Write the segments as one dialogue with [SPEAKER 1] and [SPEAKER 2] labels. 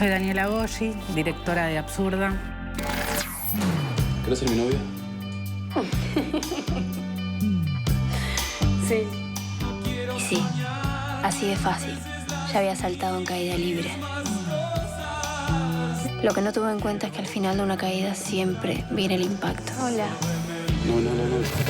[SPEAKER 1] Soy Daniela Goggi, directora de Absurda.
[SPEAKER 2] ¿Querés ser mi novia?
[SPEAKER 3] Sí. Y sí, así de fácil. Ya había saltado en caída libre. Lo que no tuve en cuenta es que al final de una caída siempre viene el impacto. Hola.
[SPEAKER 2] No.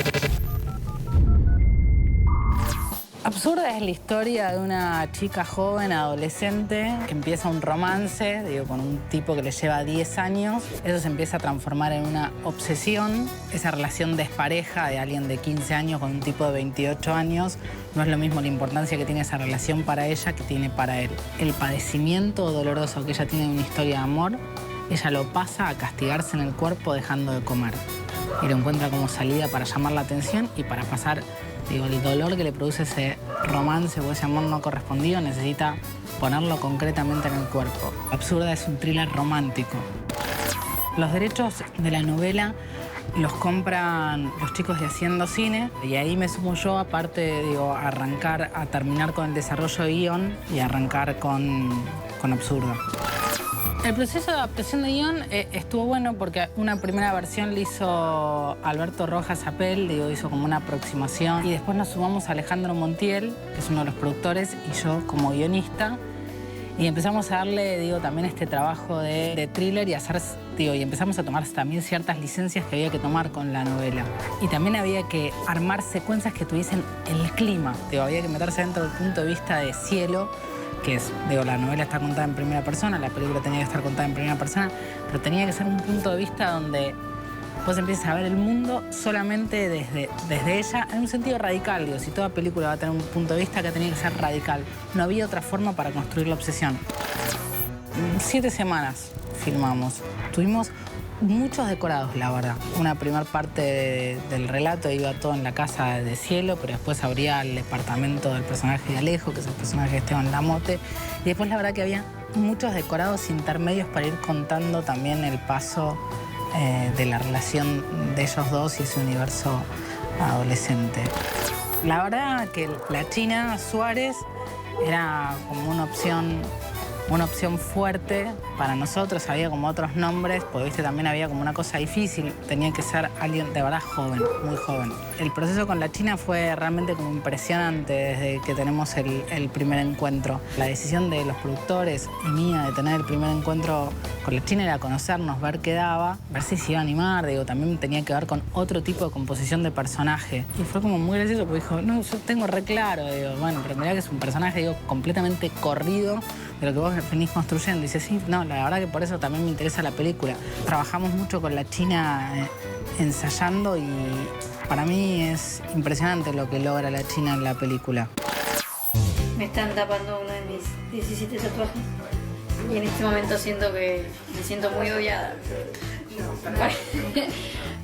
[SPEAKER 1] Absurda es la historia de una chica joven, adolescente, que empieza un romance, con un tipo que le lleva 10 años. Eso se empieza a transformar en una obsesión. Esa relación despareja de alguien de 15 años con un tipo de 28 años no es lo mismo la importancia que tiene esa relación para ella que tiene para él. El padecimiento doloroso que ella tiene de una historia de amor, ella lo pasa a castigarse en el cuerpo dejando de comer. Y lo encuentra como salida para llamar la atención y para pasar el dolor que le produce ese romance o ese amor no correspondido, necesita ponerlo concretamente en el cuerpo. Absurda es un thriller romántico. Los derechos de la novela los compran los chicos de Haciendo Cine y ahí me sumo yo, aparte arrancar a terminar con el desarrollo de guión y arrancar con Absurda. El proceso de adaptación de guión estuvo bueno porque una primera versión la hizo Alberto Rojas Apel, hizo como una aproximación. Y después nos sumamos a Alejandro Montiel, que es uno de los productores, y yo como guionista. Y empezamos a darle, también este trabajo de thriller y y empezamos a tomar también ciertas licencias que había que tomar con la novela. Y también había que armar secuencias que tuviesen el clima. Había que meterse dentro del punto de vista de Cielo, que es, la novela está contada en primera persona, la película tenía que estar contada en primera persona, pero tenía que ser un punto de vista donde vos empiezas a ver el mundo solamente desde ella, en un sentido radical. Si toda película va a tener un punto de vista que tenía que ser radical. No había otra forma para construir la obsesión. 7 semanas filmamos. Tuvimos muchos decorados, la verdad. Una primera parte del relato iba todo en la casa de Cielo, pero después habría el departamento del personaje de Alejo, que es el personaje de Esteban Lamote. Y después la verdad que había muchos decorados intermedios para ir contando también el paso de la relación de ellos dos y ese universo adolescente. La verdad que la China Suárez era como una opción fuerte para nosotros. Había como otros nombres, porque también había como una cosa difícil. Tenía que ser alguien de verdad joven, muy joven. El proceso con la China fue realmente como impresionante desde que tenemos el primer encuentro. La decisión de los productores y mía de tener el primer encuentro con la China era conocernos, ver qué daba, ver si se iba a animar. También tenía que ver con otro tipo de composición de personaje. Y fue como muy gracioso porque dijo, no, yo tengo re claro. Bueno, pero mirá que es un personaje, completamente corrido de lo que vos venís construyendo. Y dice, sí, no, la verdad que por eso también me interesa la película. Trabajamos mucho con la China ensayando y para mí es impresionante lo que logra la China en la película.
[SPEAKER 3] Me están tapando uno de mis 17 tatuajes y en este momento siento que me siento muy odiada.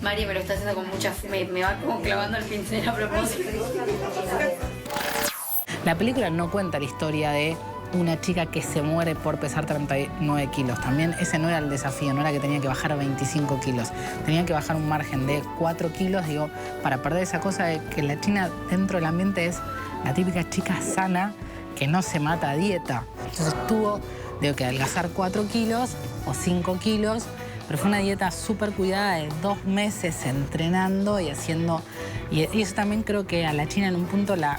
[SPEAKER 3] Mari me lo está haciendo con mucha... Me va como clavando el pincel a propósito.
[SPEAKER 1] La película no cuenta la historia de una chica que se muere por pesar 39 kilos. También ese no era el desafío, no era que tenía que bajar 25 kilos. Tenía que bajar un margen de 4 kilos, para perder esa cosa de que la China dentro del ambiente es la típica chica sana que no se mata a dieta. Entonces tuvo que adelgazar 4 kilos o 5 kilos, pero fue una dieta súper cuidada de 2 meses entrenando y haciendo... Y eso también creo que a la China en un punto la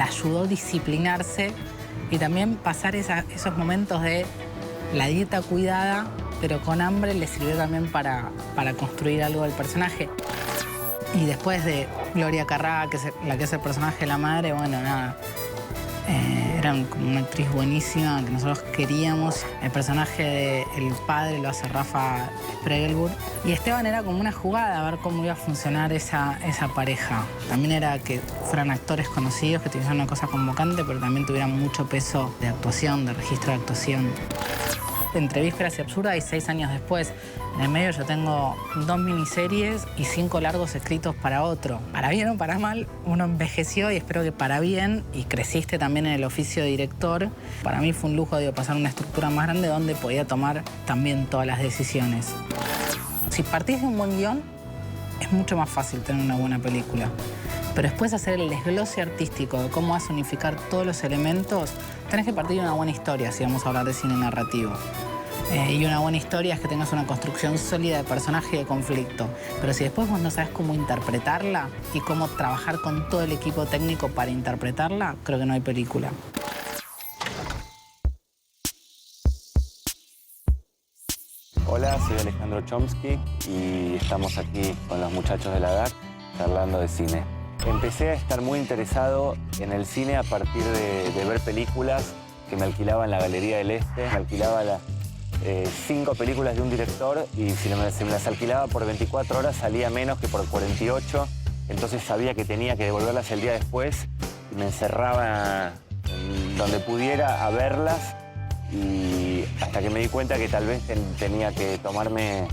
[SPEAKER 1] ayudó a disciplinarse y también pasar esos momentos de la dieta cuidada, pero con hambre, le sirvió también para construir algo del personaje. Y después de Gloria Carrá, que es la que es el personaje de la madre, bueno, nada, era como una actriz buenísima que nosotros queríamos. El personaje del padre lo hace Rafa Spregelburg. Y Esteban era como una jugada a ver cómo iba a funcionar esa pareja. También era que fueran actores conocidos, que tuvieran una cosa convocante, pero también tuvieran mucho peso de actuación, de registro de actuación. Entre Vísperas y Absurda y 6 años después. En el medio yo tengo 2 miniseries y 5 largos escritos para otro. Para bien o para mal, uno envejeció y espero que para bien, y creciste también en el oficio de director. Para mí fue un lujo pasar una estructura más grande donde podía tomar también todas las decisiones. Si partís de un buen guión, es mucho más fácil tener una buena película. Pero después hacer el desglose artístico de cómo vas a unificar todos los elementos, tenés que partir de una buena historia si vamos a hablar de cine narrativo. Y una buena historia es que tengas una construcción sólida de personaje y de conflicto. Pero si después vos no sabes cómo interpretarla y cómo trabajar con todo el equipo técnico para interpretarla, creo que no hay película.
[SPEAKER 2] Hola, soy Alejandro Chomsky y estamos aquí con los muchachos de la DAC charlando de cine. Empecé a estar muy interesado en el cine a partir de ver películas que me alquilaban la Galería del Este. Me alquilaba 5 películas de un director y si me las alquilaba por 24 horas salía menos que por 48. Entonces sabía que tenía que devolverlas el día después y me encerraba donde pudiera a verlas. Y hasta que me di cuenta que tal vez tenía que tomarme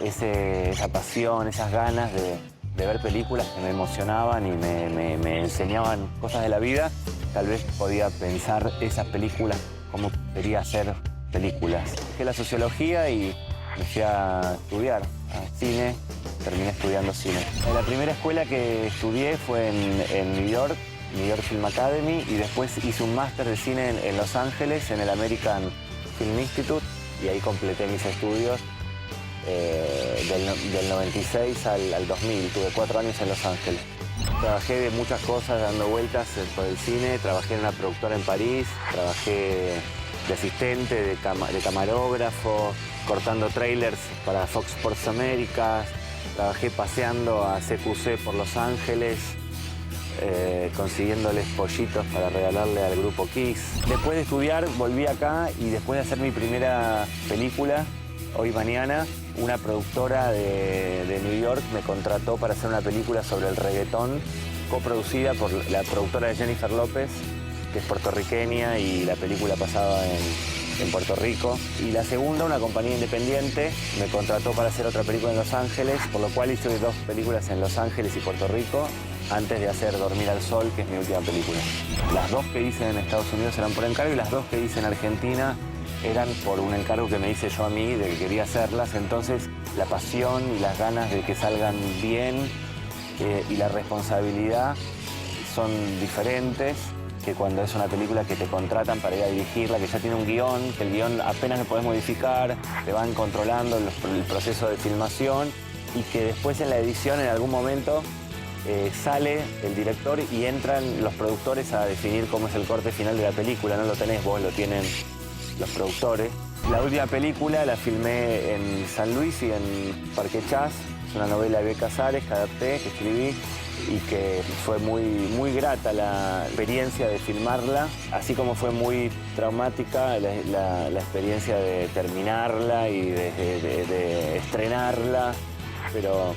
[SPEAKER 2] esa pasión, esas ganas de ver películas que me emocionaban y me enseñaban cosas de la vida, tal vez podía pensar esas películas como quería hacer películas. Dejé la sociología y me fui a estudiar cine, terminé estudiando cine. La primera escuela que estudié fue en New York Film Academy, y después hice un máster de cine en Los Ángeles, en el American Film Institute, y ahí completé mis estudios del 96 al 2000. Tuve 4 años en Los Ángeles. Trabajé de muchas cosas dando vueltas por el cine. Trabajé en una productora en París, trabajé de asistente, de camarógrafo, cortando trailers para Fox Sports America. Trabajé paseando a CQC por Los Ángeles, consiguiéndoles pollitos para regalarle al grupo Kiss. Después de estudiar volví acá y después de hacer mi primera película, Hoy Mañana, una productora de New York me contrató para hacer una película sobre el reggaetón, coproducida por la productora de Jennifer López, que es puertorriqueña, y la película pasaba en Puerto Rico. Y la segunda, una compañía independiente, me contrató para hacer otra película en Los Ángeles, por lo cual hice 2 películas en Los Ángeles y Puerto Rico, antes de hacer Dormir al Sol, que es mi última película. Las 2 que hice en Estados Unidos eran por encargo y las 2 que hice en Argentina eran por un encargo que me hice yo a mí, de que quería hacerlas. Entonces, la pasión y las ganas de que salgan bien y la responsabilidad son diferentes que cuando es una película que te contratan para ir a dirigirla, que ya tiene un guión, que el guión apenas lo podés modificar, te van controlando el proceso de filmación, y que después en la edición en algún momento sale el director y entran los productores a definir cómo es el corte final de la película. No lo tenés vos, lo tienen los productores. La última película la filmé en San Luis y en Parque Chas. Es una novela de B. Casares que adapté, que escribí, y que fue muy grata la experiencia de filmarla, así como fue muy traumática la experiencia de terminarla y de estrenarla, pero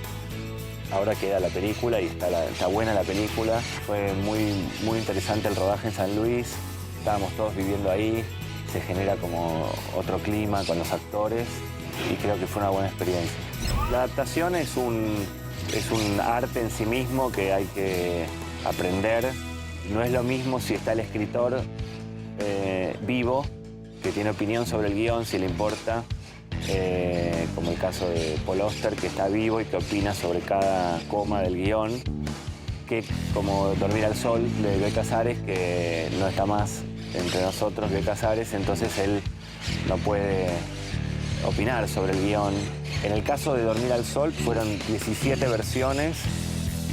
[SPEAKER 2] ahora queda la película y está buena la película. Fue muy interesante el rodaje en San Luis, estábamos todos viviendo ahí, se genera como otro clima con los actores y creo que fue una buena experiencia. La adaptación es un arte en sí mismo que hay que aprender. No es lo mismo si está el escritor vivo, que tiene opinión sobre el guión, si le importa, como el caso de Paul Auster, que está vivo y que opina sobre cada coma del guión, que como Dormir al Sol de B. Casares, que no está más entre nosotros, B. Casares, entonces él no puede opinar sobre el guión. En el caso de Dormir al Sol fueron 17 versiones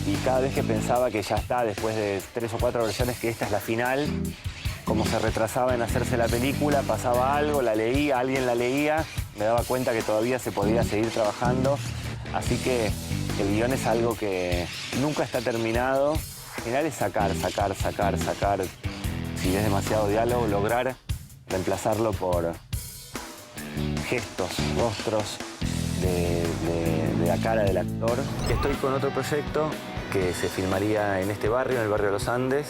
[SPEAKER 2] y cada vez que pensaba que ya está, después de 3 o 4 versiones, que esta es la final, como se retrasaba en hacerse la película, pasaba algo, la leía, alguien la leía, me daba cuenta que todavía se podía seguir trabajando. Así que el guión es algo que nunca está terminado. Al final es sacar. Si es demasiado diálogo, lograr reemplazarlo por gestos, rostros de la cara del actor. Estoy con otro proyecto que se filmaría en este barrio, en el barrio de los Andes,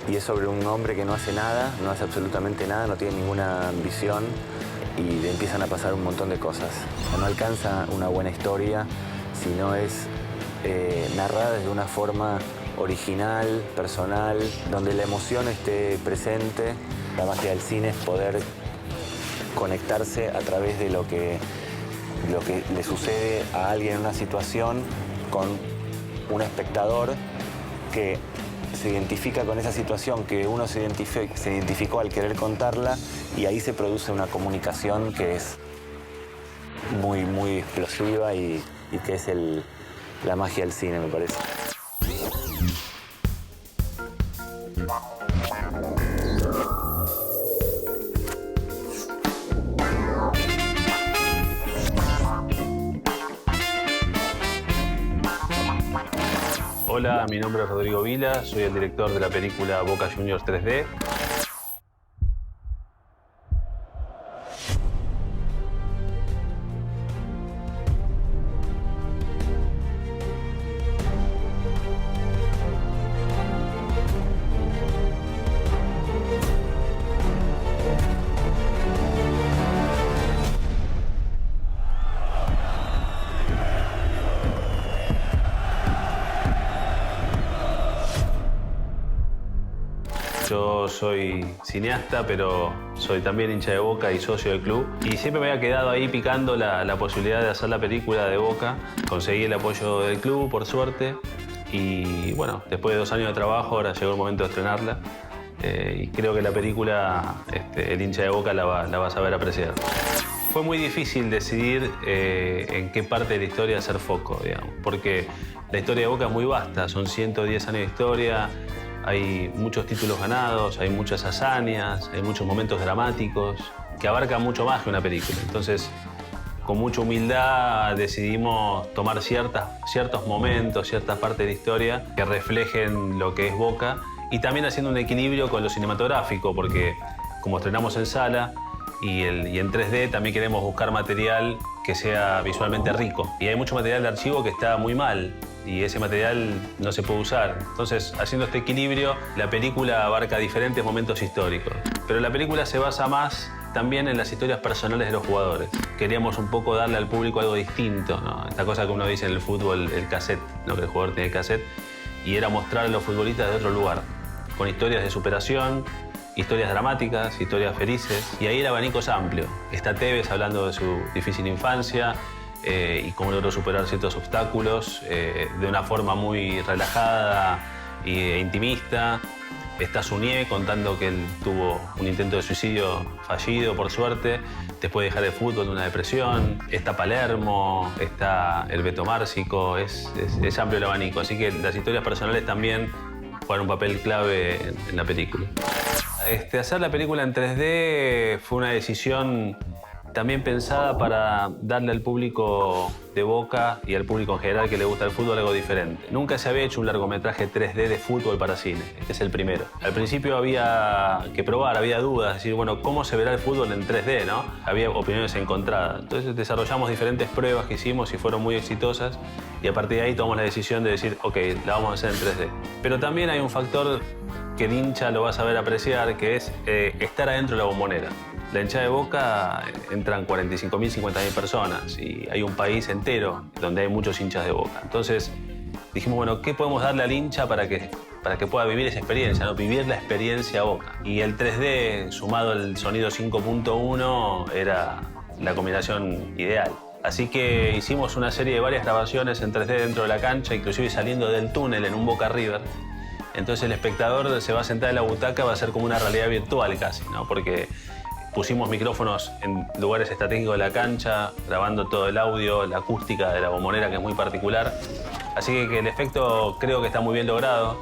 [SPEAKER 2] y es sobre un hombre que no hace nada, no hace absolutamente nada, no tiene ninguna ambición y le empiezan a pasar un montón de cosas. No alcanza una buena historia si no es narrada desde una forma original, personal, donde la emoción esté presente. La magia del cine es poder conectarse a través de lo que le sucede a alguien en una situación con un espectador que se identifica con esa situación que uno se identificó al querer contarla, y ahí se produce una comunicación que es muy, muy explosiva y que es la magia del cine, me parece.
[SPEAKER 4] Hola, mi nombre es Rodrigo Vila, soy el director de la película Boca Juniors 3D. Yo soy cineasta, pero soy también hincha de Boca y socio del club. Y siempre me había quedado ahí picando la posibilidad de hacer la película de Boca. Conseguí el apoyo del club, por suerte. Y bueno, después de 2 años de trabajo, ahora llegó el momento de estrenarla. Y creo que la película, el hincha de Boca la va a saber apreciar. Fue muy difícil decidir en qué parte de la historia hacer foco, digamos. Porque la historia de Boca es muy vasta, son 110 años de historia. Hay muchos títulos ganados, hay muchas hazañas, hay muchos momentos dramáticos que abarcan mucho más que una película. Entonces, con mucha humildad decidimos tomar ciertos momentos, ciertas partes de la historia que reflejen lo que es Boca, y también haciendo un equilibrio con lo cinematográfico, porque como estrenamos en sala y en 3D, también queremos buscar material que sea visualmente rico. Y hay mucho material de archivo que está muy mal, y ese material no se puede usar. Entonces, haciendo este equilibrio, la película abarca diferentes momentos históricos. Pero la película se basa más también en las historias personales de los jugadores. Queríamos un poco darle al público algo distinto, ¿no? Esta cosa que uno dice en el fútbol, el cassette, ¿no? Que el jugador tiene el cassette. Y era mostrar a los futbolistas de otro lugar, con historias de superación, historias dramáticas, historias felices. Y ahí el abanico es amplio. Está Tevez hablando de su difícil infancia, y cómo logró superar ciertos obstáculos de una forma muy relajada e intimista. Está Suñé contando que él tuvo un intento de suicidio fallido, por suerte, después de dejar el fútbol de una depresión. Está Palermo, está el Beto Márcico, es amplio el abanico. Así que las historias personales también juegan un papel clave en la película. Hacer la película en 3D fue una decisión también pensada para darle al público de Boca y al público en general que le gusta el fútbol algo diferente. Nunca se había hecho un largometraje 3D de fútbol para cine. Este es el primero. Al principio había que probar, había dudas, decir, bueno, ¿cómo se verá el fútbol en 3D, no? Había opiniones encontradas. Entonces desarrollamos diferentes pruebas que hicimos y fueron muy exitosas, y a partir de ahí tomamos la decisión de decir, ok, la vamos a hacer en 3D. Pero también hay un factor que el hincha lo va a saber apreciar, que es estar adentro de la Bombonera. La hinchada de Boca entran 45.000, 50.000 personas, y hay un país entero donde hay muchos hinchas de Boca. Entonces dijimos, bueno, ¿qué podemos darle al hincha para que pueda vivir esa experiencia, ¿no? Vivir la experiencia Boca. Y el 3D sumado al sonido 5.1 era la combinación ideal. Así que hicimos una serie de varias grabaciones en 3D dentro de la cancha, inclusive saliendo del túnel en un Boca River. Entonces el espectador se va a sentar en la butaca, va a ser como una realidad virtual casi, ¿no? Porque pusimos micrófonos en lugares estratégicos de la cancha, grabando todo el audio, la acústica de la Bombonera, que es muy particular. Así que el efecto creo que está muy bien logrado,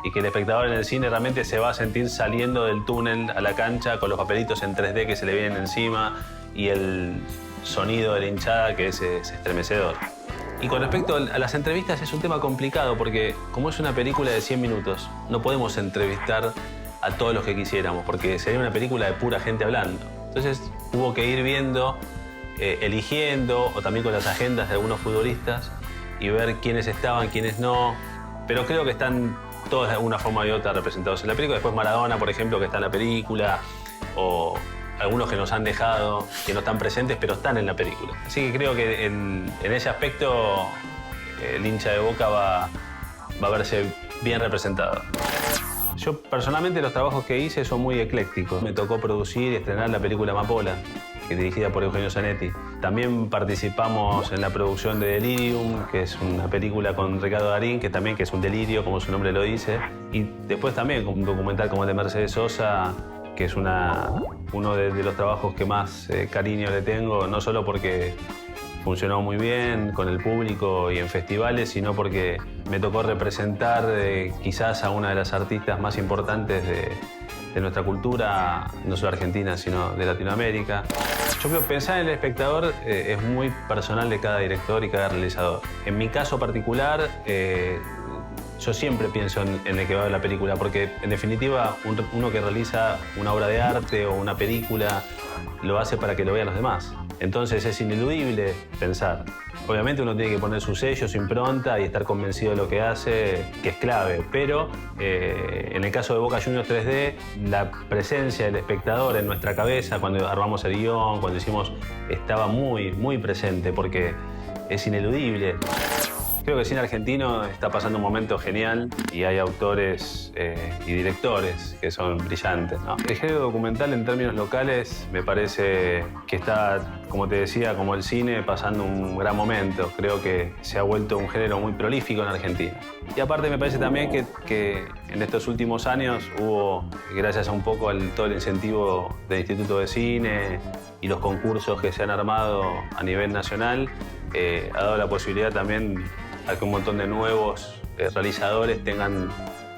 [SPEAKER 4] y que el espectador en el cine realmente se va a sentir saliendo del túnel a la cancha con los papelitos en 3D que se le vienen encima, y el sonido de la hinchada que es estremecedor. Y con respecto a las entrevistas, es un tema complicado porque como es una película de 100 minutos, no podemos entrevistar a todos los que quisiéramos, porque sería una película de pura gente hablando. Entonces hubo que ir viendo, eligiendo, o también con las agendas de algunos futbolistas, y ver quiénes estaban, quiénes no. Pero creo que están todos de alguna forma u otra representados en la película. Después Maradona, por ejemplo, que está en la película, o algunos que nos han dejado, que no están presentes, pero están en la película. Así que creo que en ese aspecto el hincha de Boca va a verse bien representado. Yo personalmente los trabajos que hice son muy eclécticos. Me tocó producir y estrenar la película Amapola, dirigida por Eugenio Zanetti. También participamos en la producción de Delirium, que es una película con Ricardo Darín, que es un delirio, como su nombre lo dice. Y después también un documental como el de Mercedes Sosa, que es uno de los trabajos que más cariño le tengo, no solo porque funcionó muy bien con el público y en festivales, sino porque me tocó representar quizás a una de las artistas más importantes de nuestra cultura, no solo argentina, sino de Latinoamérica. Yo creo que pensar en el espectador es muy personal de cada director y cada realizador. En mi caso particular, yo siempre pienso en el que va a ver la película, porque en definitiva uno que realiza una obra de arte o una película lo hace para que lo vean los demás. Entonces es ineludible pensar. Obviamente uno tiene que poner su sello, su impronta y estar convencido de lo que hace, que es clave. Pero en el caso de Boca Juniors 3D, la presencia del espectador en nuestra cabeza, cuando armamos el guión, cuando hicimos, estaba muy, muy presente porque es ineludible. Creo que el cine argentino está pasando un momento genial y hay autores y directores que son brillantes, ¿no? El género documental en términos locales me parece que está, como te decía, como el cine, pasando un gran momento. Creo que se ha vuelto un género muy prolífico en Argentina. Y aparte me parece también que en estos últimos años hubo, gracias a un poco todo el incentivo del Instituto de Cine y los concursos que se han armado a nivel nacional, ha dado la posibilidad también a que un montón de nuevos realizadores tengan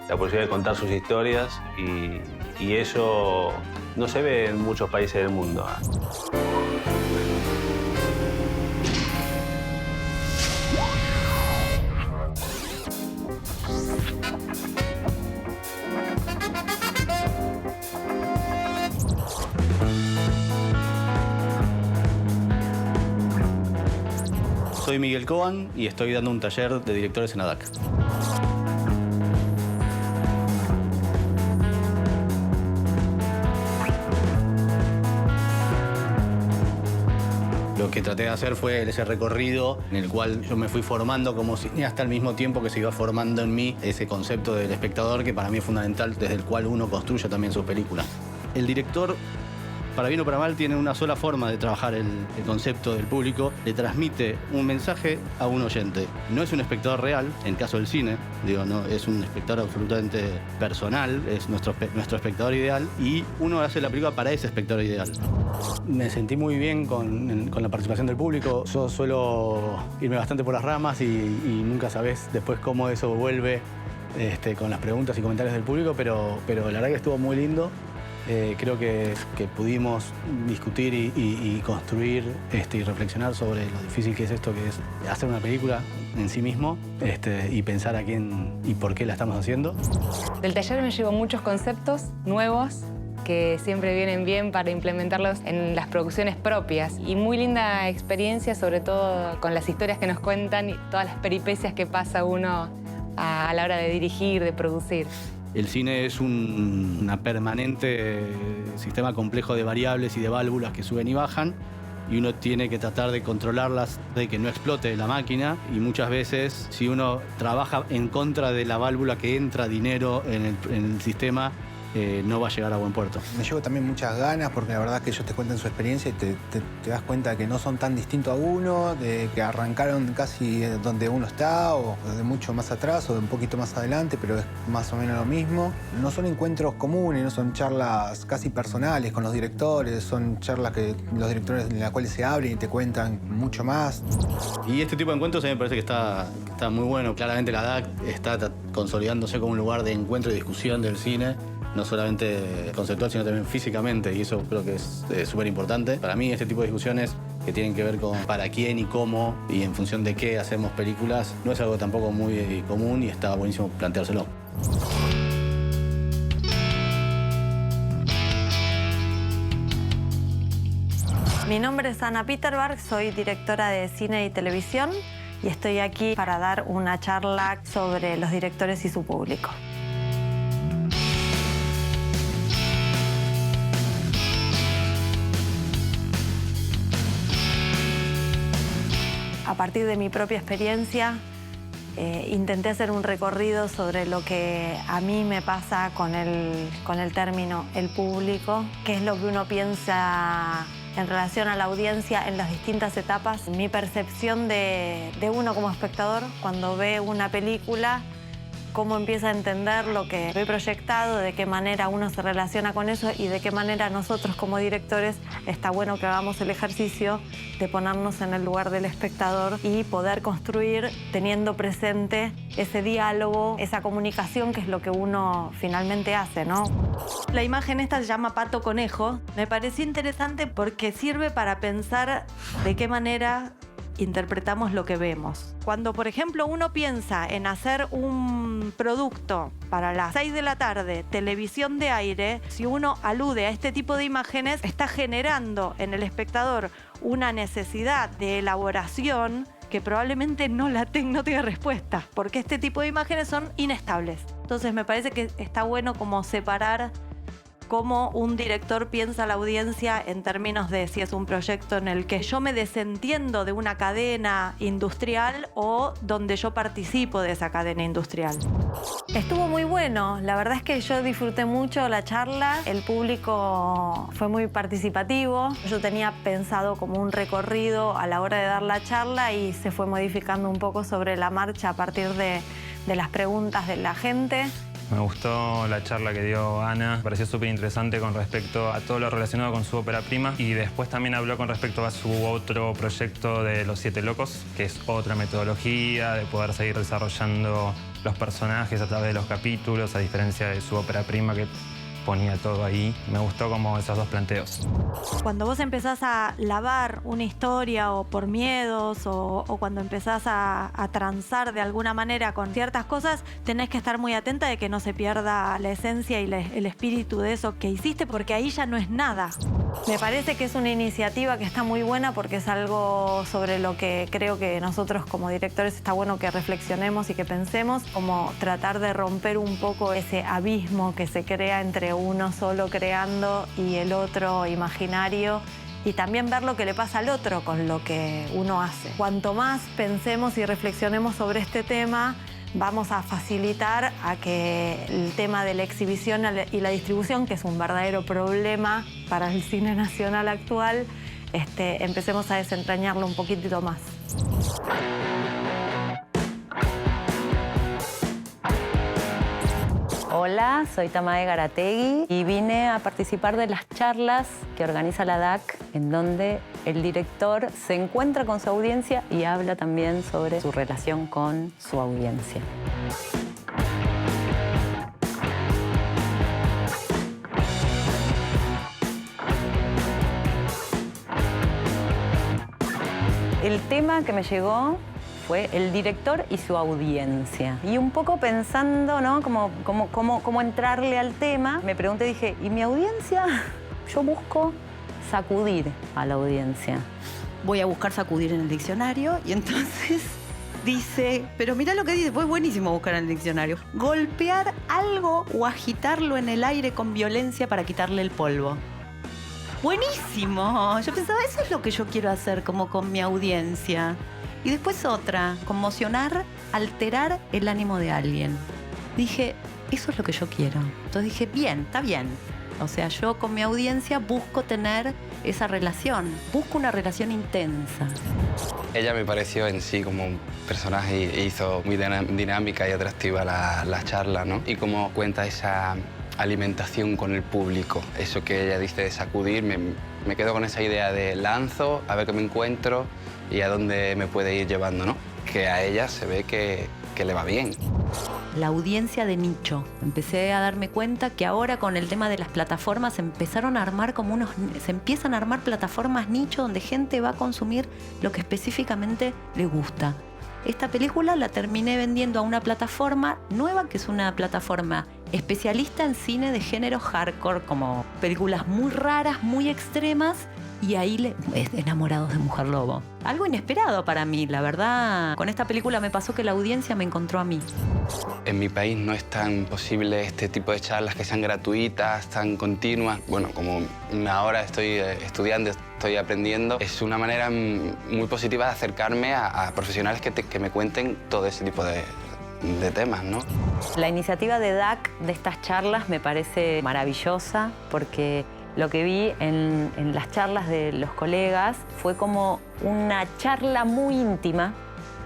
[SPEAKER 4] la posibilidad de contar sus historias y eso no se ve en muchos países del mundo.
[SPEAKER 5] Soy Miguel Coban y estoy dando un taller de directores en ADAC. Lo que traté de hacer fue ese recorrido en el cual yo me fui formando como cineasta al mismo tiempo que se iba formando en mí ese concepto del espectador que para mí es fundamental, desde el cual uno construye también su película. El director, para bien o para mal, tiene una sola forma de trabajar el concepto del público. Le transmite un mensaje a un oyente. No es un espectador real, en caso del cine, no, es un espectador absolutamente personal, es nuestro espectador ideal y uno hace la película para ese espectador ideal. Me sentí muy bien con la participación del público. Yo suelo irme bastante por las ramas y nunca sabés después cómo eso vuelve con las preguntas y comentarios del público, pero la verdad que estuvo muy lindo. Creo que pudimos discutir y construir y reflexionar sobre lo difícil que es esto, que es hacer una película en sí mismo y pensar a quién y por qué la estamos haciendo.
[SPEAKER 6] Del taller me llevo muchos conceptos nuevos que siempre vienen bien para implementarlos en las producciones propias. Y muy linda experiencia, sobre todo con las historias que nos cuentan y todas las peripecias que pasa uno a la hora de dirigir, de producir.
[SPEAKER 5] El cine es un permanente sistema complejo de variables y de válvulas que suben y bajan y uno tiene que tratar de controlarlas, de que no explote la máquina y muchas veces si uno trabaja en contra de la válvula que entra dinero en el sistema, no va a llegar a buen puerto.
[SPEAKER 7] Me llevo también muchas ganas porque la verdad es que ellos te cuentan su experiencia y te das cuenta de que no son tan distintos a uno, de que arrancaron casi donde uno está o de mucho más atrás o de un poquito más adelante, pero es más o menos lo mismo. No son encuentros comunes, no son charlas casi personales con los directores, son charlas que los directores en las cuales se abren y te cuentan mucho más.
[SPEAKER 5] Y este tipo de encuentros a mí me parece que está muy bueno. Claramente la DAC está consolidándose como un lugar de encuentro y discusión del cine, no solamente conceptual, sino también físicamente, y eso creo que es súper importante. Para mí, este tipo de discusiones que tienen que ver con para quién y cómo y en función de qué hacemos películas, no es algo tampoco muy común y está buenísimo planteárselo.
[SPEAKER 8] Mi nombre es Ana Peterberg, soy directora de cine y televisión y estoy aquí para dar una charla sobre los directores y su público. A partir de mi propia experiencia, intenté hacer un recorrido sobre lo que a mí me pasa con el término el público, qué es lo que uno piensa en relación a la audiencia en las distintas etapas. Mi percepción de uno como espectador cuando ve una película, cómo empieza a entender lo que ve proyectado, de qué manera uno se relaciona con eso y de qué manera nosotros como directores está bueno que hagamos el ejercicio de ponernos en el lugar del espectador y poder construir teniendo presente ese diálogo, esa comunicación que es lo que uno finalmente hace, ¿no? La imagen esta se llama Pato Conejo. Me pareció interesante porque sirve para pensar de qué manera interpretamos lo que vemos. Cuando, por ejemplo, uno piensa en hacer un producto para las 6 de la tarde, televisión de aire, si uno alude a este tipo de imágenes, está generando en el espectador una necesidad de elaboración que probablemente no tenga respuesta, porque este tipo de imágenes son inestables. Entonces me parece que está bueno como separar cómo un director piensa a la audiencia en términos de si es un proyecto en el que yo me desentiendo de una cadena industrial o donde yo participo de esa cadena industrial. Estuvo muy bueno, la verdad es que yo disfruté mucho la charla, el público fue muy participativo. Yo tenía pensado como un recorrido a la hora de dar la charla y se fue modificando un poco sobre la marcha a partir de las preguntas de la gente.
[SPEAKER 9] Me gustó la charla que dio Ana, me pareció súper interesante con respecto a todo lo relacionado con su ópera prima y después también habló con respecto a su otro proyecto de Los Siete Locos, que es otra metodología de poder seguir desarrollando los personajes a través de los capítulos, a diferencia de su ópera prima que ponía todo ahí. Me gustó como esos dos planteos.
[SPEAKER 8] Cuando vos empezás a lavar una historia o por miedos o cuando empezás a transar de alguna manera con ciertas cosas, tenés que estar muy atenta de que no se pierda la esencia y el espíritu de eso que hiciste, porque ahí ya no es nada. Me parece que es una iniciativa que está muy buena porque es algo sobre lo que creo que nosotros como directores está bueno que reflexionemos y que pensemos, como tratar de romper un poco ese abismo que se crea entre uno solo creando y el otro imaginario, y también ver lo que le pasa al otro con lo que uno hace. Cuanto más pensemos y reflexionemos sobre este tema, vamos a facilitar a que el tema de la exhibición y la distribución, que es un verdadero problema para el cine nacional actual, empecemos a desentrañarlo un poquitito más.
[SPEAKER 10] Hola, soy Tamae Garategui y vine a participar de las charlas que organiza la DAC, en donde el director se encuentra con su audiencia y habla también sobre su relación con su audiencia. El tema que me llegó fue el director y su audiencia. Y un poco pensando, ¿no?, cómo entrarle al tema, me pregunté, dije, ¿y mi audiencia? Yo busco sacudir a la audiencia.
[SPEAKER 11] Voy a buscar sacudir en el diccionario y entonces dice, pero mirá lo que dice, fue buenísimo buscar en el diccionario. Golpear algo o agitarlo en el aire con violencia para quitarle el polvo. Buenísimo. Yo pensaba, eso es lo que yo quiero hacer como con mi audiencia. Y después otra, conmocionar, alterar el ánimo de alguien. Dije, eso es lo que yo quiero. Entonces dije, bien, está bien. O sea, yo con mi audiencia busco tener esa relación. Busco una relación intensa.
[SPEAKER 12] Ella me pareció en sí como un personaje y hizo muy dinámica y atractiva la charla, ¿no? Y cómo cuenta esa alimentación con el público. Eso que ella dice de sacudir, me quedo con esa idea de lanzo, a ver qué me encuentro y a dónde me puede ir llevando, ¿no? Que a ella se ve que le va bien.
[SPEAKER 11] La audiencia de nicho. Empecé a darme cuenta que ahora con el tema de las plataformas se empiezan a armar plataformas nicho donde gente va a consumir lo que específicamente le gusta. Esta película la terminé vendiendo a una plataforma nueva, que es una plataforma especialista en cine de género hardcore, como películas muy raras, muy extremas, y ahí enamorados de Mujer Lobo. Algo inesperado para mí, la verdad. Con esta película me pasó que la audiencia me encontró a mí.
[SPEAKER 12] En mi país no es tan posible este tipo de charlas que sean gratuitas, tan continuas. Bueno, como ahora estoy estudiando, estoy aprendiendo, es una manera muy positiva de acercarme a profesionales que me cuenten todo ese tipo de temas, ¿no?
[SPEAKER 10] La iniciativa de DAC de estas charlas me parece maravillosa porque Lo que vi en las charlas de los colegas fue como una charla muy íntima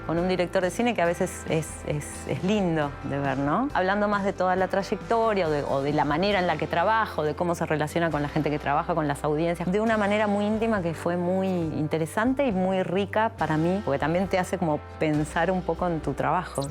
[SPEAKER 10] con un director de cine que a veces es lindo de ver, ¿no? Hablando más de toda la trayectoria o de la manera en la que trabaja, de cómo se relaciona con la gente que trabaja, con las audiencias, de una manera muy íntima que fue muy interesante y muy rica para mí, porque también te hace como pensar un poco en tu trabajo.